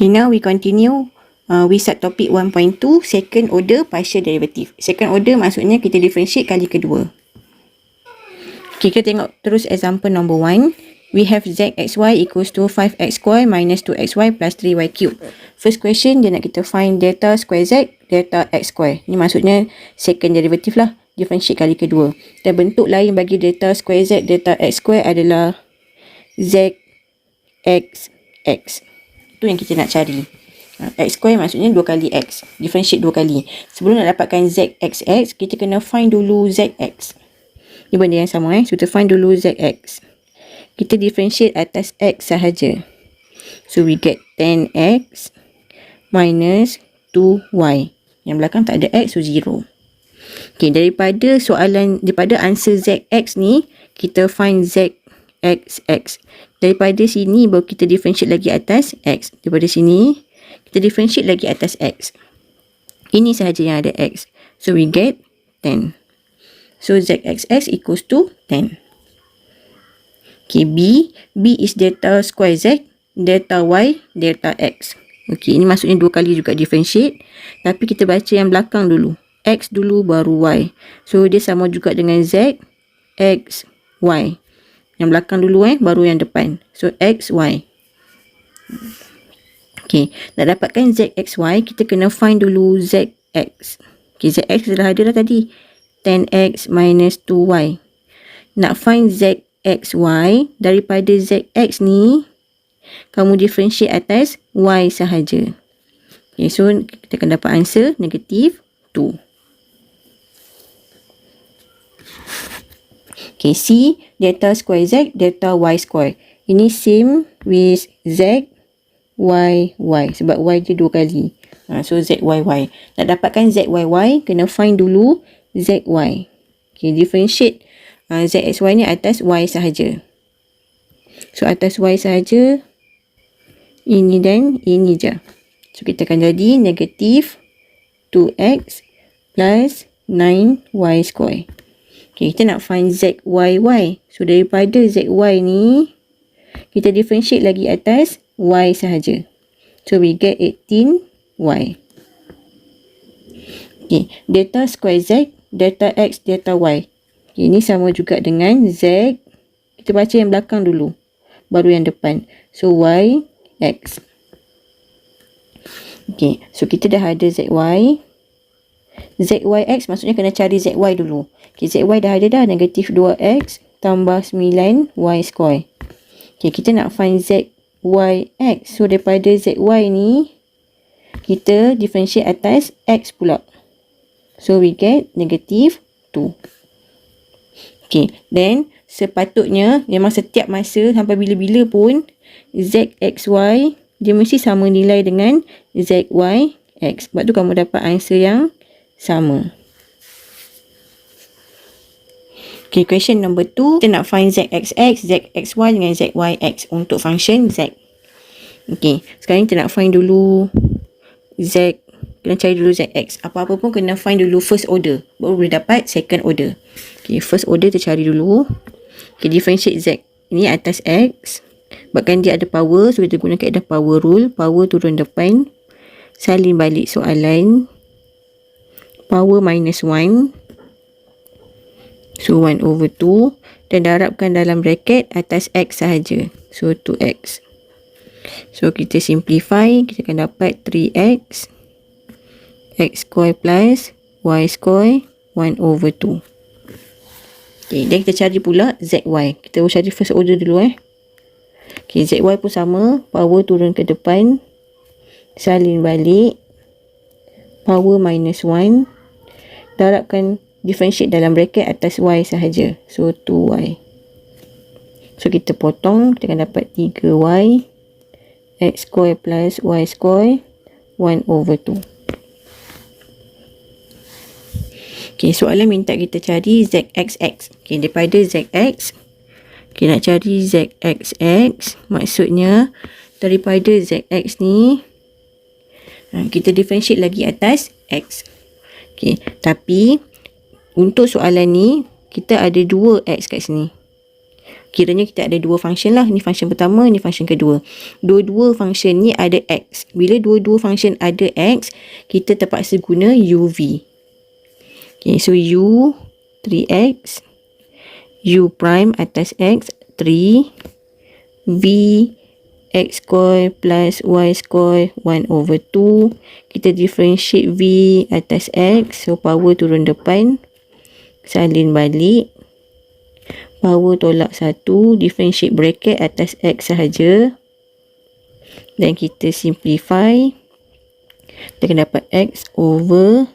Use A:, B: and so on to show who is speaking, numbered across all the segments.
A: Okay, now we continue with subtopic 1.2, second order partial derivative. Second order maksudnya kita differentiate kali kedua. Okay, kita tengok terus example number 1. We have zxy equals to 5x square minus 2xy plus 3y cube. First question, dia nak kita find delta square z, delta x square. Ni maksudnya second derivative lah, differentiate kali kedua. Dan bentuk lain bagi delta square z, delta x square adalah z x x. Itu yang kita nak cari. X square maksudnya 2 kali x. Differentiate 2 kali. Sebelum nak dapatkan zxx, kita kena find dulu zx. Ini benda yang sama So, kita find dulu zx. Kita differentiate atas x sahaja. So, we get 10x minus 2y. Yang belakang tak ada x, so 0. Okay, daripada answer zx ni, kita find zxx. Daripada sini, baru kita differentiate lagi atas x. Daripada sini, kita differentiate lagi atas x. Ini sahaja yang ada x. So, we get 10. So, zxx equals to 10. Okay, B is delta square z, delta y, delta x. Okay, ini maksudnya 2 kali juga differentiate. Tapi kita baca yang belakang dulu. X dulu baru y. So, dia sama juga dengan z, x, y. Yang belakang dulu baru yang depan. So, x, y. Okay, nak dapatkan zxy, kita kena find dulu zx. Okay, zx dah ada dah tadi. 10x minus 2y. Nak find zxy, daripada zx ni, kamu differentiate atas y sahaja. Okay, so kita akan dapat answer negative 2. Okay, C, delta square z, delta y square. Ini same with z, y, y. Sebab y dia 2 kali. So, z, y, y. Nak dapatkan z, y, y, kena find dulu zy. Okay, differentiate zxy ni atas y sahaja. So, atas y sahaja. Ini dan ini je. So, kita akan jadi negative 2x plus 9y square. Okay, kita nak find zyy. So, daripada zy ni, kita differentiate lagi atas y sahaja. So, we get 18y. Okay, delta square z, delta x, delta y. Okay, ini sama juga dengan z. Kita baca yang belakang dulu. Baru yang depan. So, y, x. Okay, so kita dah ada zy. Zyx maksudnya kena cari zy dulu. Okay, zy dah ada dah. Negatif 2x tambah 9y square. Okay, kita nak find zyx. So, daripada zy ni, kita differentiate atas x pula. So, we get negative 2. Okay, then sepatutnya memang setiap masa sampai bila-bila pun zxy dia mesti sama nilai dengan zyx. Sebab tu kamu dapat answer yang sama. Okay, question number 2. Kita nak find zxx, zxy dengan zyx untuk function z. Okay, sekarang kita nak find dulu z. Kena cari dulu zx. Apa-apa pun kena find dulu first order. Baru boleh dapat second order. Okay, first order kita cari dulu. Okay, differentiate z. Ini atas x. Bahkan dia ada power. So, kita guna kaedah power rule. Power turun depan. Salin balik soalan. Power minus 1. So, 1 over 2. Dan darabkan dalam bracket atas x sahaja. So, 2x. So, kita simplify. Kita akan dapat 3x. X square plus y square 1 over 2. Okay, dan kita cari pula zy. Kita cari first order dulu Okay, zy pun sama. Power turun ke depan. Salin balik. Power minus 1. Darabkan differentiate dalam bracket atas y sahaja. So, 2y. So, kita potong. Kita akan dapat 3y. X square plus y square 1 over 2. Okay, soalan minta kita cari zxx. Okay, daripada zx, okay, nak cari zxx. Maksudnya, daripada zx ni, kita differentiate lagi atas x. Okay, tapi, untuk soalan ni, kita ada 2x kat sini. Kiranya kita ada dua function lah. Ni function pertama, ni function kedua. Dua-dua function ni ada X. Bila dua-dua function ada X, kita terpaksa guna UV. Okay, so U 3X, U prime atas X 3, V X square plus Y square 1/2. Kita differentiate V atas X. So power turun depan. Salin balik. Power tolak 1. Differentiate bracket atas X sahaja. Dan kita simplify. Kita akan dapat X over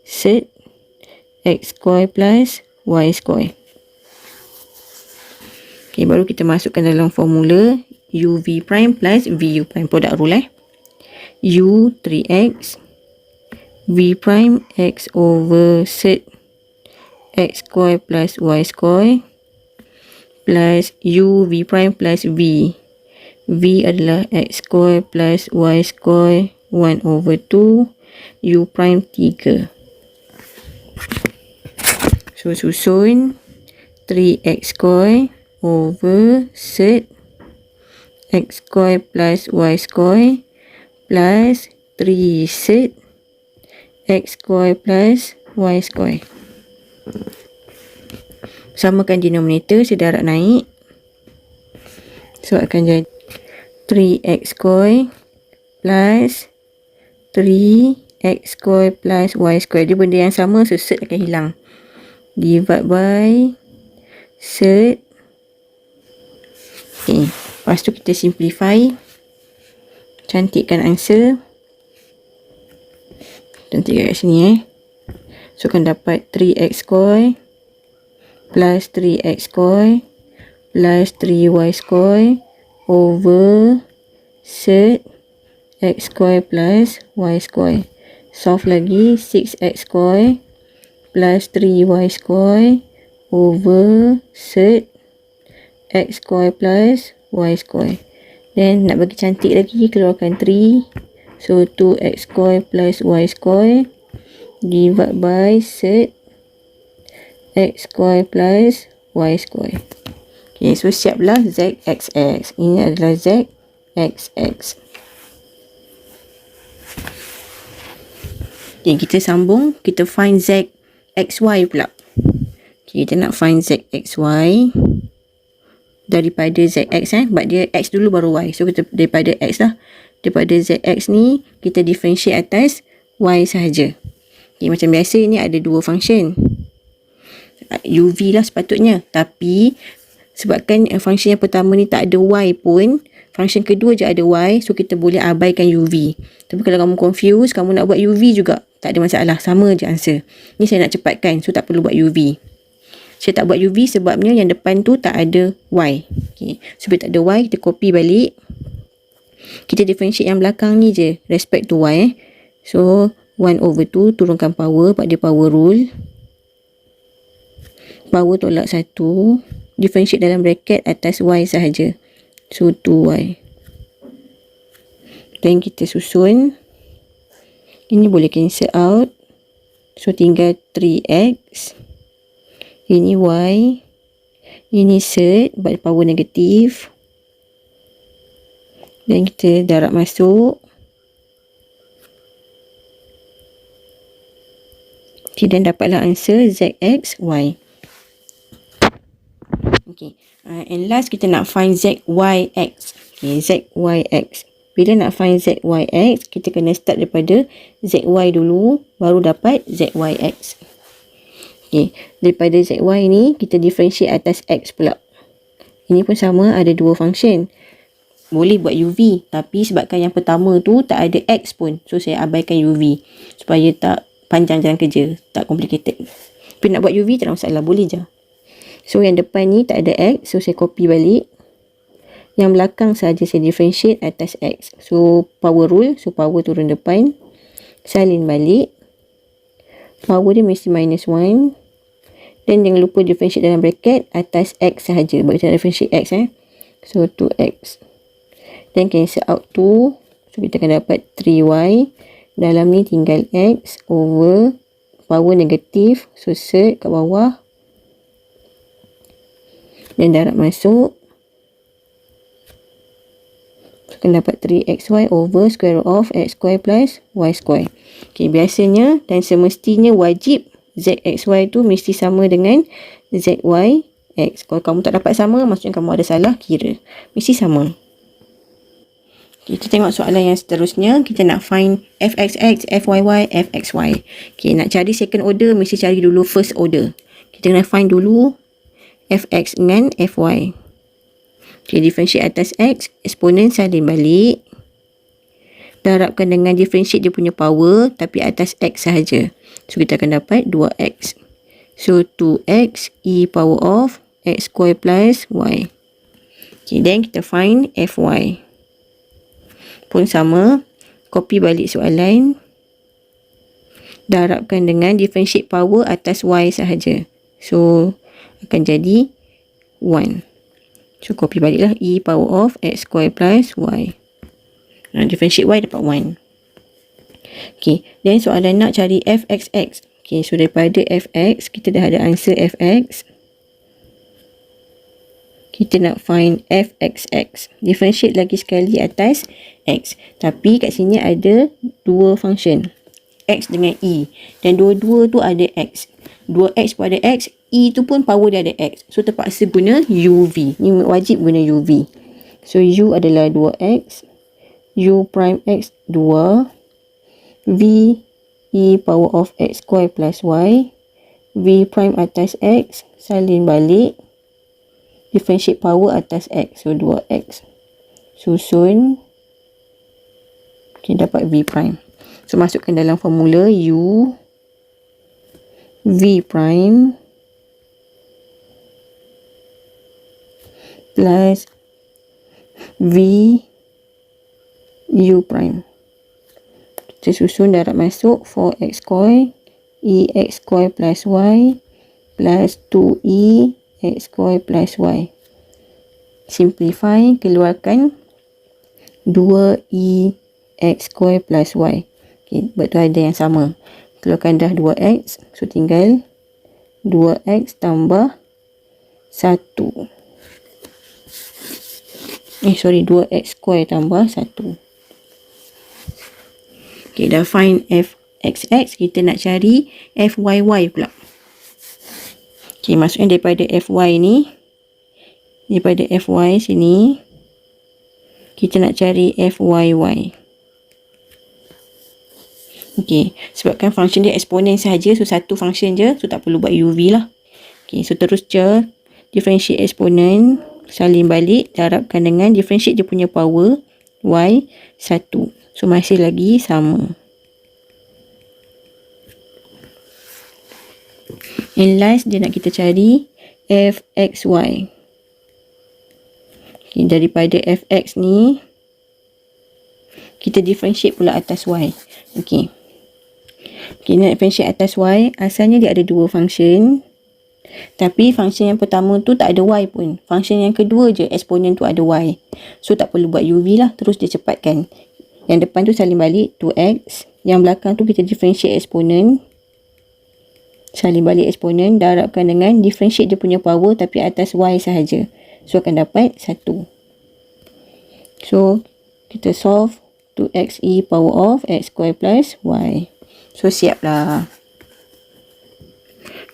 A: set X square plus Y square. Okay, baru kita masukkan dalam formula UV prime plus VU prime. Product rule U 3X V prime X over set X square plus Y square plus U V prime plus V. V adalah X square plus Y square 1/2. U prime 3. So susun 3X square over set X square plus Y square plus 3 set X square plus Y square. Samakan denominator, sedarak naik. So akan jadi 3X square plus 3X square plus Y square. Dia benda yang sama, so set akan hilang. Divide by set. Okay. Lepas tu kita simplify. Cantikkan answer. Cantikkan kat sini So akan dapat 3X square plus 3X square plus 3Y square over set X square plus Y square. Solve lagi 6X square plus 3Y square over set X square plus Y square. Then nak bagi cantik lagi, keluarkan 3. So 2X square plus Y square divide by set X square plus Y square. Okay, so siaplah ZXX. Ini adalah ZXX. Okay, kita sambung. Kita find ZXY pula. Okay, kita nak find ZXY daripada ZX sebab dia X dulu baru Y. So kita daripada X lah. Daripada ZX ni kita differentiate atas Y sahaja. Okay, macam biasa ni ada dua function. UV lah sepatutnya. Tapi sebabkan function yang pertama ni tak ada Y pun, function kedua je ada Y. So kita boleh abaikan UV. Tapi kalau kamu confused, kamu nak buat UV juga, tak ada masalah. Sama je answer. Ni saya nak cepatkan. So tak perlu buat UV. Saya tak buat UV sebabnya yang depan tu tak ada Y. Okay. Sebab tak ada Y, kita copy balik. Kita differentiate yang belakang ni je respect to Y. So 1/2 turunkan power pada power rule. Power tolak 1. Differentiate dalam bracket atas Y sahaja. So 2Y. Dan kita susun. Ini boleh cancel out. So tinggal 3X. Ini Y. Ini set. Sebab power negatif. Dan kita darab masuk. Okay, dan dapatlah answer ZXY. Okay. And last kita nak find ZYX. Okay, ZYX. Bila nak find ZYX, kita kena start daripada ZY dulu. Baru dapat ZYX. Okay, daripada ZY ni kita differentiate atas X pula. Ini pun sama, ada dua function. Boleh buat UV, tapi sebabkan yang pertama tu tak ada X pun, so saya abaikan UV supaya tak panjang jalan kerja, tak complicated. Tapi nak buat UV tak ada masalah, boleh je. So yang depan ni tak ada X, so saya copy balik. Yang belakang saja saya differentiate atas X. So power rule, so power turun depan. Salin balik. Power dia mesti minus 1. Dan jangan lupa differentiate dalam bracket atas X sahaja. Sebab kita nak differentiate X So 2X. Dan cancel out 2. So kita akan dapat 3Y. Dalam ni tinggal X over power negatif. So set kat bawah. Dan darab masuk. Akan dapat 3xy over square root of x square plus y square. Okay, biasanya dan semestinya wajib zxy tu mesti sama dengan zyx. Kalau kamu tak dapat sama, maksudnya kamu ada salah kira. Mesti sama. Okay, kita tengok soalan yang seterusnya. Kita nak find fxx, fyy, fxy. Okay, nak cari second order, mesti cari dulu first order. Kita kena find dulu fx dengan fy. Okay, differentiate atas x, eksponen salin balik. Darabkan dengan differentiate dia punya power, tapi atas x sahaja. So, kita akan dapat 2x. So, 2x e power of x square plus y. Okay, then kita find fy. Pun sama, copy balik soalan. Darabkan dengan differentiate power atas y sahaja. So, akan jadi 1. So, copy baliklah e power of x square plus y. Differentiate y dapat 1. Okay, then soalan nak cari fxx. Okay, so daripada fx, kita dah ada answer fx. Kita nak find fxx. Differentiate lagi sekali atas x. Tapi kat sini ada dua function. X dengan e. Dan dua-dua tu ada x. 2x pun ada x. E tu pun power dia ada x. So, terpaksa guna uv. Ni wajib guna uv. So, u adalah 2x. U prime x 2. V e power of x square plus y. V prime atas x. Salin balik. Differentiate power atas x. So, 2x. Susun. Okay, dapat v prime. So, masukkan dalam formula u v prime plus v u prime. Kita susun darab masuk 4x square e x square plus y plus 2e x square plus y. Simplify, keluarkan 2e x square plus y. Okay, betul ada yang sama. Keluarkan dah 2x. So, tinggal 2x tambah 1. 2x square tambah 1. Okay, dah find fxx. Kita nak cari fyy pula. Okay, maksudnya daripada fy ni, daripada fy sini, kita nak cari fyy. Okay, sebabkan function dia eksponen sahaja, so satu function je, so tak perlu buat uv lah. Okay, so terus je differentiate eksponen, salin balik, darabkan dengan differentiate dia punya power y 1. So masih lagi sama. And last dia nak kita cari fxy. Okay, daripada fx ni kita differentiate pula atas y. Okay. Okay, nak differentiate atas y, asalnya dia ada dua function. Tapi function yang pertama tu tak ada y pun. Function yang kedua je, eksponen tu ada y. So, tak perlu buat uv lah. Terus dia cepatkan. Yang depan tu salin balik, 2x. Yang belakang tu kita differentiate eksponen. Salin balik eksponen. Darabkan dengan differentiate dia punya power tapi atas y sahaja. So, akan dapat 1. So, kita solve 2x e power of x square plus y. So, siap lah.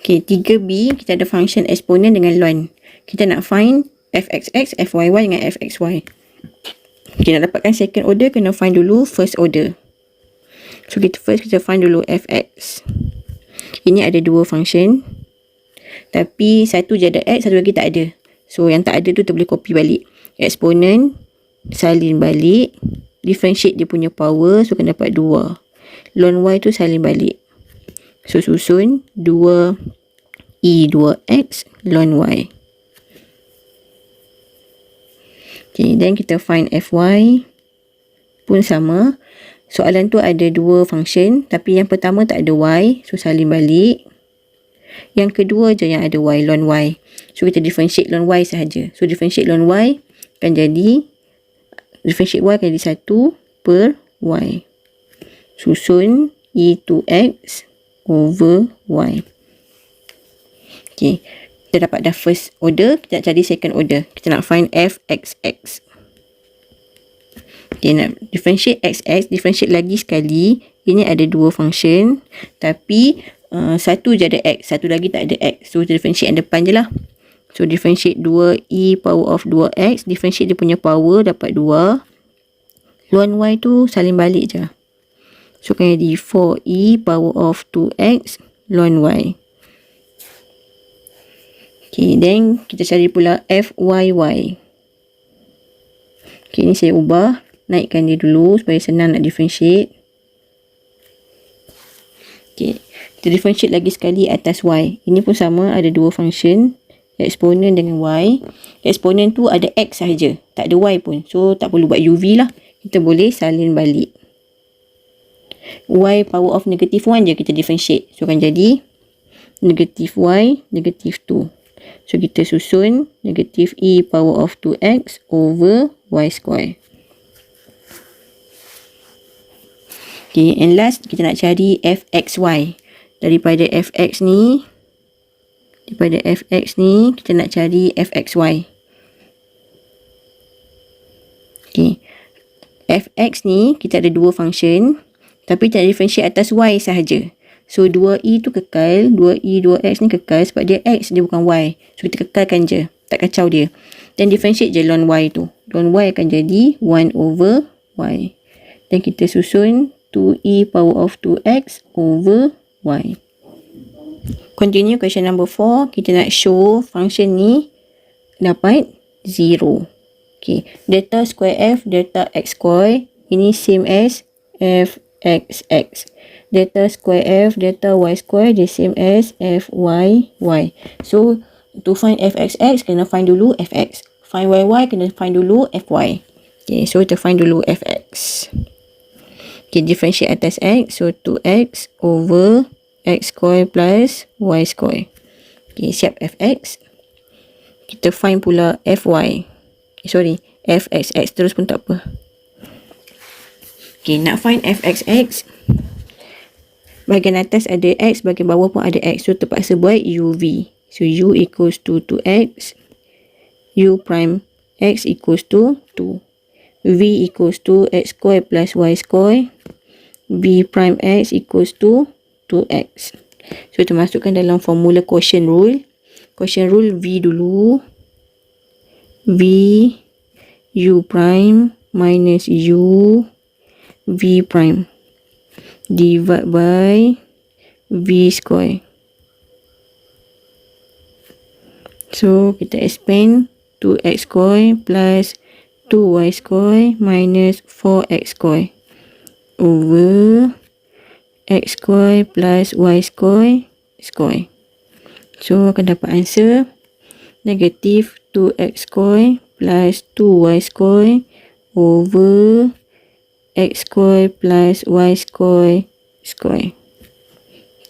A: Okay, 3b, kita ada function eksponen dengan ln. Kita nak find fxx, fyy dengan fxy. Okay, nak dapatkan second order, kena find dulu first order. So, kita find dulu fx. Ini ada dua function. Tapi, satu je ada x, satu lagi tak ada. So, yang tak ada tu kita boleh copy balik. Eksponen, salin balik. Differentiate dia punya power, so akan dapat 2. Ln y tu salin balik. So, susun 2e 2x ln y. Okay, then kita find fy. Pun sama. Soalan tu ada dua function. Tapi yang pertama tak ada y. So, salin balik. Yang kedua je yang ada y, ln y. So, kita differentiate ln y sahaja. So, differentiate ln y akan jadi, differentiate y akan jadi 1 per y. Susun e2x over y. Okay. kita dapat dah first order, kita nak cari second order. Kita nak find fxx. Okay, nak differentiate xx, differentiate lagi sekali. Ini ada dua function, tapi satu je ada x, satu lagi tak ada x. So, differentiate yang depan je lah. So, differentiate 2e power of 2x. Differentiate dia punya power, dapat 2. Ln y tu salin balik je. So, kan jadi 4e power of 2x ln y. Okay, then kita cari pula fyy. Okay, ni saya ubah. Naikkan dia dulu supaya senang nak differentiate. Okay, kita differentiate lagi sekali atas y. Ini pun sama, ada dua function. Eksponen dengan y. Eksponen tu ada x sahaja, tak ada y pun. So, tak perlu buat uv lah. Kita boleh salin balik. Y power of negative 1 je kita differentiate. So, akan jadi negative y, negative 2. So, kita susun negative e power of 2x over y square. Okay, and last kita nak cari fxy. Daripada fx ni, kita nak cari fxy. Okay, fx ni kita ada dua function, tapi kita differentiate atas y sahaja. So, 2e tu kekal, 2e, 2x ni kekal sebab dia x, dia bukan y. So, kita kekalkan je, tak kacau dia. Dan differentiate je ln y tu. Ln y akan jadi 1 over y. Dan kita susun 2e power of 2x over y. Continue question number 4. Kita nak show function ni dapat 0. Okay. Delta square f, delta x square. Ini same as fxx. Delta square f, delta y square, the same as fyy. So, to find fxx, kena find dulu fx. Find yy, kena find dulu fy. Okay, so kita find dulu fx. Okay, differentiate atas x. So, 2x over x square plus y square. Okay, siap fx. Kita find pula fy. Okay, sorry, fxx terus pun tak apa. Okay, nak find fxx. Bahagian atas ada x, bahagian bawah pun ada x. So, terpaksa buat uv. So, u equals to 2x. U prime x equals to 2. V equals to x square plus y square. V prime x equals to 2x. So, kita masukkan dalam formula quotient rule. Quotient rule V dulu. V u prime minus u v prime divided by v square. So, kita expand 2x square plus 2y square minus 4x square over x square plus y square square. So, akan dapat answer negative 2x square plus 2y square over x square plus y square square.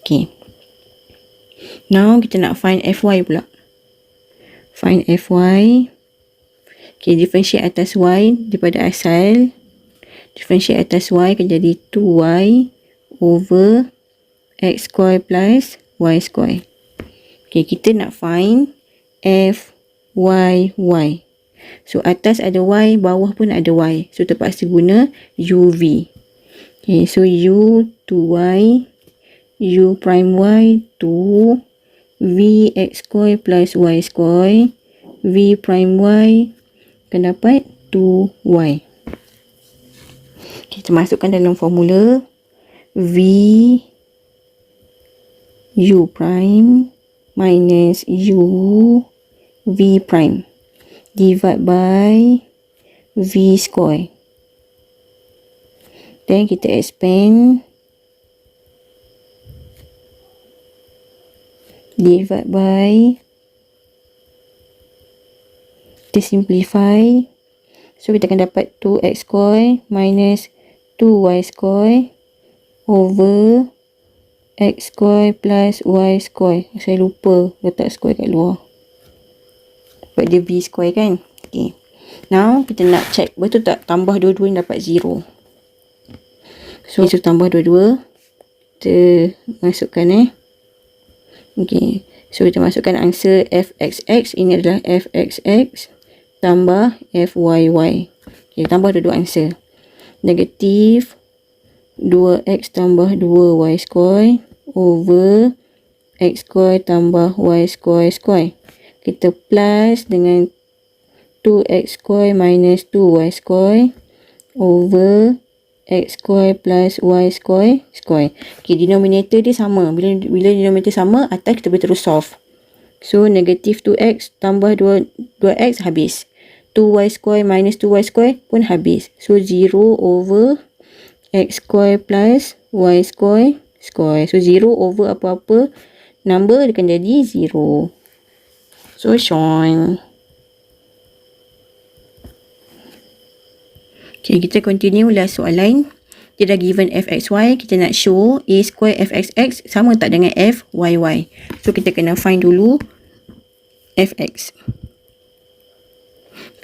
A: Okay. Now, kita nak find fy pula. Find fy. Okay, differentiate atas y daripada asal. Differentiate atas y akan jadi 2y over x square plus y square. Okay, kita nak find fyy. So, atas ada y, bawah pun ada y. So, terpaksa guna uv. Okay, so u 2y, u prime y 2, v x square plus y square, v prime y akan dapat 2y. Kita masukkan dalam formula v u prime minus u v prime divided by v square. Then kita expand divided by, kita simplify. So, kita akan dapat 2x square minus 2y square over x square plus y square. Saya lupa letak square kat luar. Sebab dia v square kan. Okay. Now, kita nak check betul tak tambah dua-dua ni dapat 0. So, tambah dua-dua. Kita masukkan Okay. So kita masukkan answer fxx. Ini adalah fxx tambah fyy. Okay, tambah dua answer. Negatif 2x tambah 2y square over x square tambah y square square. Kita plus dengan 2x square minus 2y square over x square plus y square square. Okay, denominator dia sama. Bila denominator sama, atas kita boleh terus solve. So, negatif 2x tambah 2x habis. 2y square minus 2y square pun habis. So, 0 over x square plus y square square. So, 0 over apa-apa number akan jadi 0. So, Sean. Okay, kita continue last soalan. Dia dah given fxy. Kita nak show a square fxx sama tak dengan fyy. So, kita kena find dulu fx.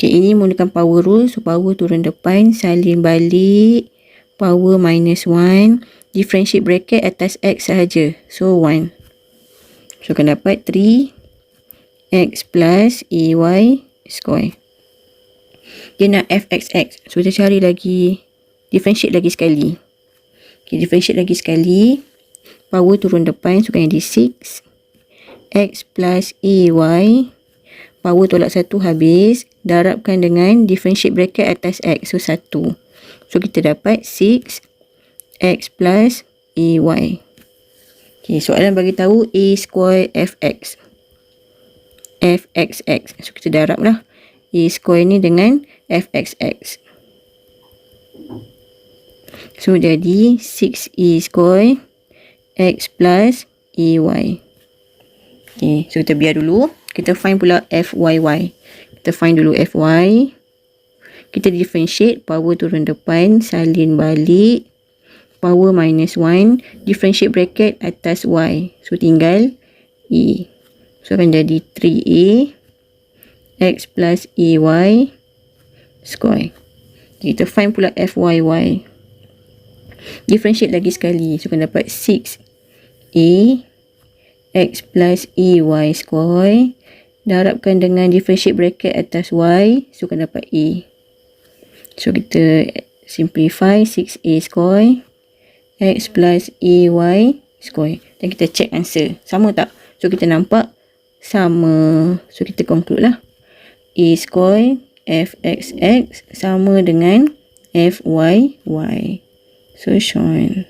A: Okay, ini menggunakan power rule. So, power turun depan. Salin balik. Power minus 1. Differentiate bracket atas x sahaja. So, 1. So, akan dapat 3x plus ay square. Dia nak fxx. So, kita cari lagi. Differentiate lagi sekali. Okay, differentiate lagi sekali. Power turun depan. So, akan jadi 6. X plus ay. Power tolak 1 habis. Darabkan dengan differentiate bracket atas x. So, 1. So, kita dapat 6. X plus ay. Okay, soalan bagi tahu a square fx. fxx. So, kita darab lah. A square ni dengan fxx. So, jadi 6a square x plus ay. Okay, so kita biar dulu. Kita find pula fyy. Kita find dulu fy. Kita differentiate. Power turun depan. Salin balik. Power minus 1. Differentiate bracket atas y. So, tinggal e. So, akan jadi 3a x plus ay square. Kita find pula fyy. Differentiate lagi sekali. So, akan dapat 6a x plus ay square. Darabkan dengan differentiate bracket atas y. So, akan dapat a. So, kita simplify 6a square x plus ay square. Dan kita check answer. Sama tak? So, kita nampak sama. So, kita conclude lah. A square fxx sama dengan fyy. So, Sean.